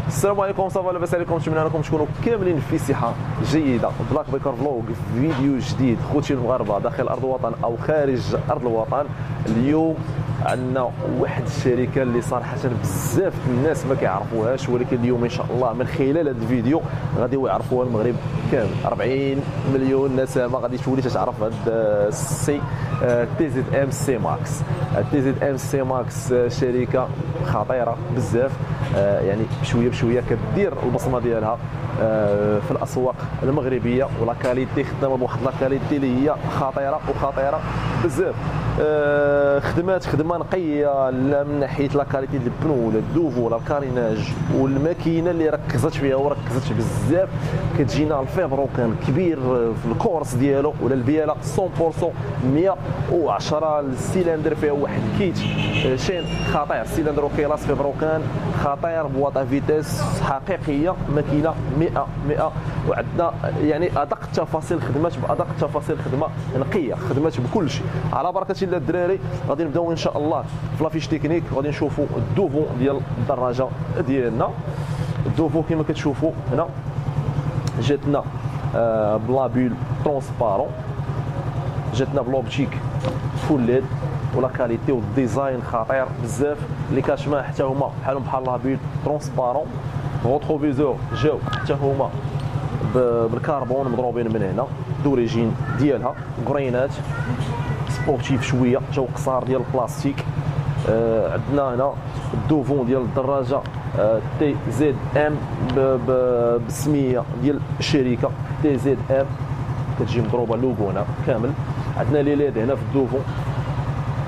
السلام عليكم، صافا لاباس عليكم؟ نتمنى انكم تكونوا كاملين في صحه جيده. بلاك بيكر فلوغ، فيديو جديد خوتي المغاربه داخل ارض الوطن او خارج ارض الوطن. اليوم عندنا واحد الشركه اللي صراحه بزاف الناس ما كيعرفوهاش، ولكن اليوم ان شاء الله من خلال هذا الفيديو غادي يعرفوها المغرب كامل. 40 مليون نسمه غادي تولي تعرف هذا السي تي زد ام سي ماكس. تي زد ام سي ماكس شركه خطيره بزاف، يعني بشويه بشويه كدير البصمه ديالها في الاسواق المغربيه، ولا كاليتي خدامه بواحد لا كاليتي اللي هي خطيره وخطيره بزاف. خدمه نقيه من ناحيه لا كاليتي ديال البنو ولا الدوفو ولا الكاريناج، والماكينه اللي ركزت فيها وركزت بزاف كتجينا الفيبروكان كبير في الكورس ديالو، ولا البياله 100% 110 السيلندر فيها واحد كيت شين خطير، سيلندر وكيلاس فيبروكان خطير بواطا فيتيس حقيقيه، ماكينه 100 وعندنا يعني ادق التفاصيل، خدمات بادق التفاصيل، خدمه نقيه، خدمات بكل شيء. على بركه الله الدراري غادي نبداو ان شاء الله في لافيش تكنيك، غادي نشوفوا الدوفو ديال الدراجه ديالنا. الدوفو كما كتشوفوا هنا جاتنا بلابول ترونسبارون، جاتنا بلوبتيك فول ليد، ولا كاليتي والديزاين خطير بزاف. لي كاشما حتى هما بحالهم بحال لابول ترونسبارون. غوتروفيزور جاو حتى هما بالكربون مضروبين من هنا، دوريجين ديالها غرينات سبورتيف شويه، جاو قصار ديال البلاستيك. عندنا هنا الدوفون ديال الدراجه تي زد ام بالسميه ديال الشركه تي زد ام، كتجي مضروبه لوغو هنا كامل. عندنا لي ليد هنا في الدوفون،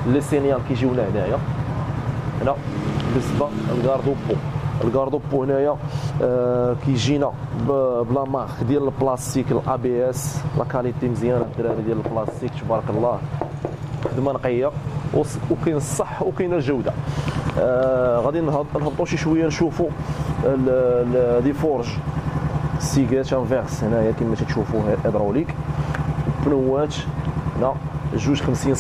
لي سينيال كيجيونا هنايا. هنا بالنسبه للكاردو بو، الكاردو بو هنايا كيجينا بلا مارك ديال البلاستيك الا بي اس، لا كاليتي مزيانه الدراري ديال البلاستيك تبارك الله، خدمه نقيه وكاين الصح وكاين الجوده. غادي نهبطوا شي شويه نشوفوا دي فورج سيغات انفيرس هنايا كما تشوفوا هيدروليك. بنوات هنا 250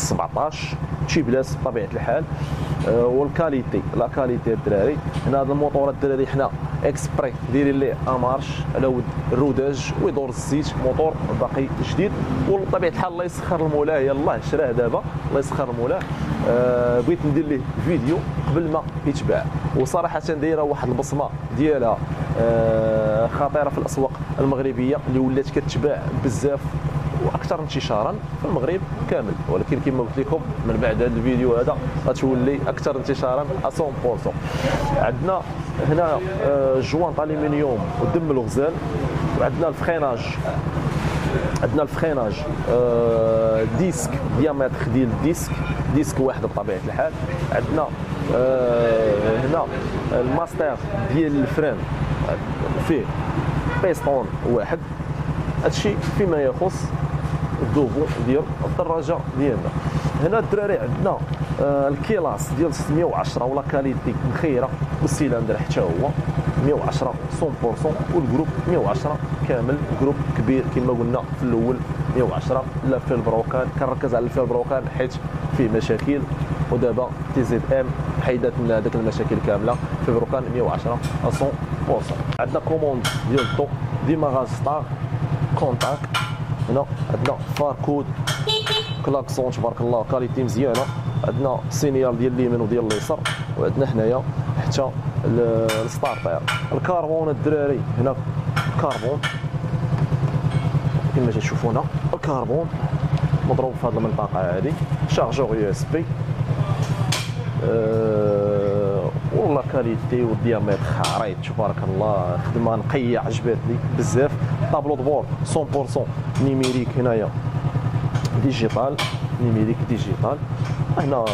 تشيبلاس بطبيعه الحال. والكاليتي لا كاليتي الدراري هنا هذا الموطور الدراري حنا اكسبري دايرين ليه امارش على ود الروداج ويدور الزيت، موطور باقي جديد وبطبيعه الحال الله يسخر المولاه، يلاه شراه دابا الله يسخر المولاه. بغيت ندير ليه فيديو قبل ما يتباع، وصراحه دايره واحد البصمه ديالها خطيره في الاسواق المغربيه اللي ولات كتباع بزاف واكثر انتشارا في المغرب كامل. ولكن كما قلت لكم من بعد هذا الفيديو هذا غتولي اكثر انتشارا 100%. عندنا هنا جوانط الومنيوم ودم الغزال، وعندنا الفخيناج، عندنا الفخيناج ديسك ديامتر ديال ديسك واحد بطبيعه الحال. عندنا هنا الماستر ديال الفران فيه بيستون واحد. هادشي فيما يخص الدوفو ديال الدراجه ديالنا. هنا الدراري عندنا الكيلاس ديال 110 ولا كاليتي مخيره، والسيلندر حتى هو 110 100%، والجروب 110 كامل، جروب كبير كما قلنا في الاول 110. لا في البروكان كنركز على الفيل بروكان حيت فيه مشاكل، ودابا تي زد ام حيدت لنا هذيك المشاكل كامله في بروكان 110 100%. عندنا كوموند ديال الضو ديماغاج ستار كونتاكت. هنا عندنا فاركود كلاكسون تبارك الله كاليتي مزيانه. عندنا سينيال ديال اليمين وديال اليسار، وعندنا هنايا حتى الستارتر. الكربون الدراري هنا كربون كما تشوفوا هنا، الكربون مضروب في هذه المنطقه هذه. شارجور يو اس بي، والله كاليتي والديامتر خريط تبارك الله، خدمه نقيه عجبتني بزاف. طابلو دبور 100% نيميريك هنايا ديجيتال، نيميريك ديجيتال. هنا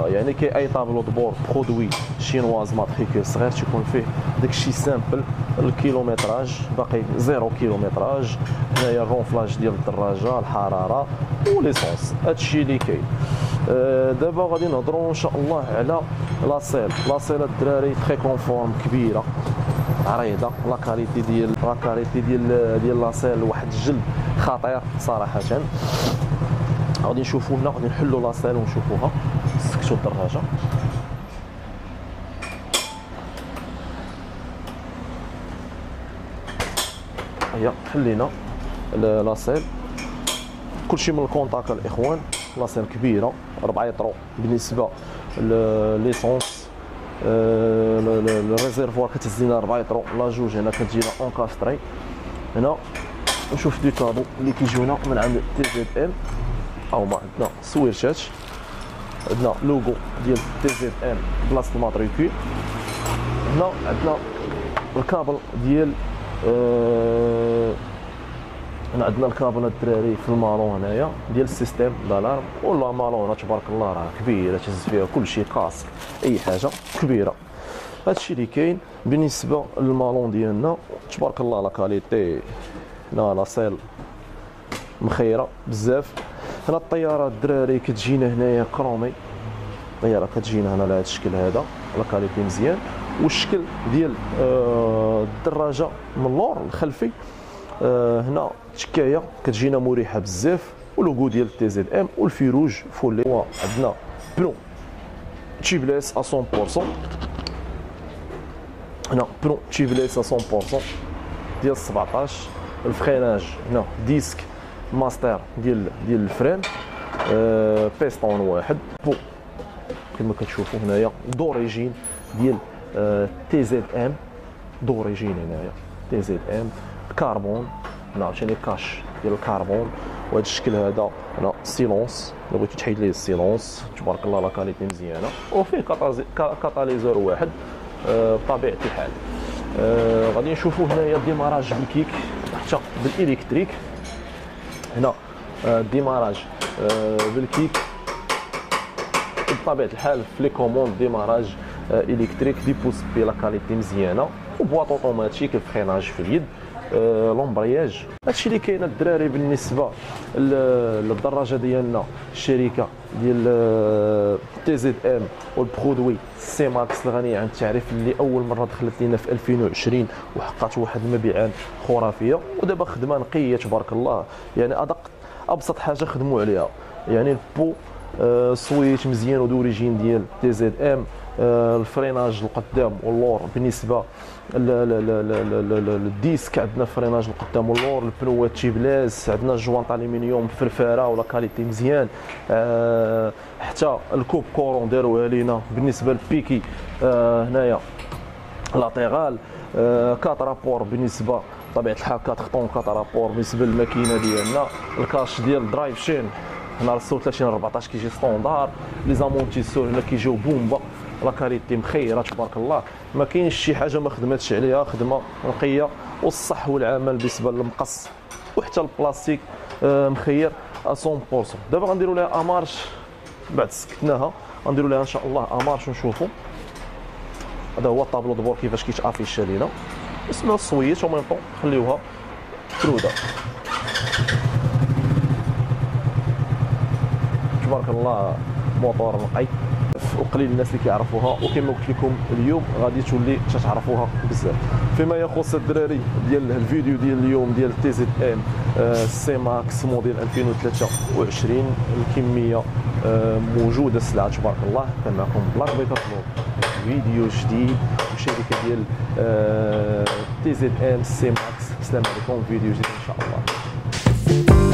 يعني كاي اي طابلو دبور برودوي شينواز ماتريكول صغير تيكون فيه داكشي سامبل. الكيلومتراج باقي 0 كيلومتراج. هنايا الرونفلاج ديال الدراجه، الحراره وليسونس، هادشي اللي كاين. دابا غادي نهضروا ان شاء الله على لاصيل الدراري تري كونفورم كبيره عريضه، لا كاليتي ديال لاصيل واحد الجلد خطير صراحه. غادي نشوفوا هنا، غادي نحلوا لاصيل ونشوفوها نسكتوا الدراجه. هي حلينا لاصيل كلشي من الكونتاك الاخوان. لاصيل كبيره 4 يطرو بالنسبه ليسونس. الريزيرفوار كتهز لنا 4 يطرو، لا جوج هنا كتجينا اونكاستري. هنا نشوف دي كادو اللي كيجيونا من عند تي زد ام، او ما عندنا سويرشات، عندنا لوغو ديال تي زد ام بلاصه الماتريكول. هنا عندنا الكابل ديال هنا عندنا الكابل الدراري في المالون هنايا ديال السيستيم دالارم. والله مالون تبارك الله راه كبيره، تهز فيها كلشي كاسك اي حاجه كبيره. هادشي اللي كاين بالنسبه للمالون ديالنا. تبارك الله لا كاليتي، هنا لاصيل مخيره بزاف. هنا الطياره الدراري كتجينا هنايا كرومي، الطياره كتجينا هنا على هذا الشكل هذا، لا كاليتي مزيان. والشكل ديال الدراجه من اللور الخلفي هنا تشكايه كتجينا مريحه بزاف، ولوغو ديال تي زد ام والفيروج فولي. وعندنا بنو تشيبليس 100%. هنا بنو تشيبليس 100% ديال 17. الفريناج هنا ديسك ماستر ديال الفرين، بيستون واحد بو كما كتشوفوا هنايا دوريجين ديال تي زد ام، دوريجين هنايا تي زد ام كربون. هنا عاوتاني كاش ديال الكربون. وهذا الشكل هذا هنا سيلونس، الا بغيتي تحيد ليه السيلونس تبارك الله لا كاليتي مزيانه. وفيه كاتاليزور واحد بطبيعه الحال. غادي نشوفوا هنايا الديماراج بالكيك حتى بالالكتريك. هنا الديماراج بالكيك بطبيعه الحال. في لي كوموند ديماراج الكتريك دي بوس بي لا كاليتي مزيانه، وبواط اوتوماتيك الفريناج في اليد، لومبرياج. هادشي اللي كاين الدراري بالنسبه للدراجه ديالنا. الشركه ديال تي زد ام والبرودوي سي ماكس الغني عن التعريف، اللي اول مره دخلت لينا في 2020 وحققت واحد المبيعات خرافيه، ودابا خدمه نقيه تبارك الله. يعني ابسط حاجه خدموا عليها، يعني البو سويت مزيان ودوريجين ديال تي زد ام. الفريناج القدام واللور بالنسبه للديسك عندنا فريناج القدام واللور. البنوات تيبلاس، عندنا الجوانط الومنيوم فرفاره ولا كاليتي مزيان. حتى الكوب كورون داروها لينا بالنسبه للبيكي هنايا لاتيرال. كات رابور بالنسبه بطبيعه الحال، كات خطون كات رابور بالنسبه للماكينه ديالنا. الكاش ديال الدرايف شين هنا 36 14 كيجي ستوندار. لي زامونتيسور هنا كيجيو بومبا، لا كاليتي مخيره تبارك الله. ما كاينش شي حاجه ما خدماتش عليها، خدمه نقيه. والصح والعمل بالنسبه للمقص وحتى البلاستيك مخير 100%. دابا غنديروا لها امارش بعد سكتناها، غنديروا لها ان شاء الله امارش ونشوفوا. هذا هو الطابلو دبور كيفاش كيتافيشا لينا. نسمعوا الصويت وميم طون نخليوها تروده. تبارك الله موتور نقي، وقليل الناس اللي كيعرفوها، وكما قلت لكم اليوم غادي تولي تعرفوها بزاف. فيما يخص الدراري ديال الفيديو ديال اليوم ديال تي زد ام سي ماكس موديل 2023، الكميه موجوده، السلعه تبارك الله. كان معكم بلاك بيكاتلون فيديو جديد وشركه ديال تي زد ام سي ماكس. السلام عليكم، فيديو جديد ان شاء الله.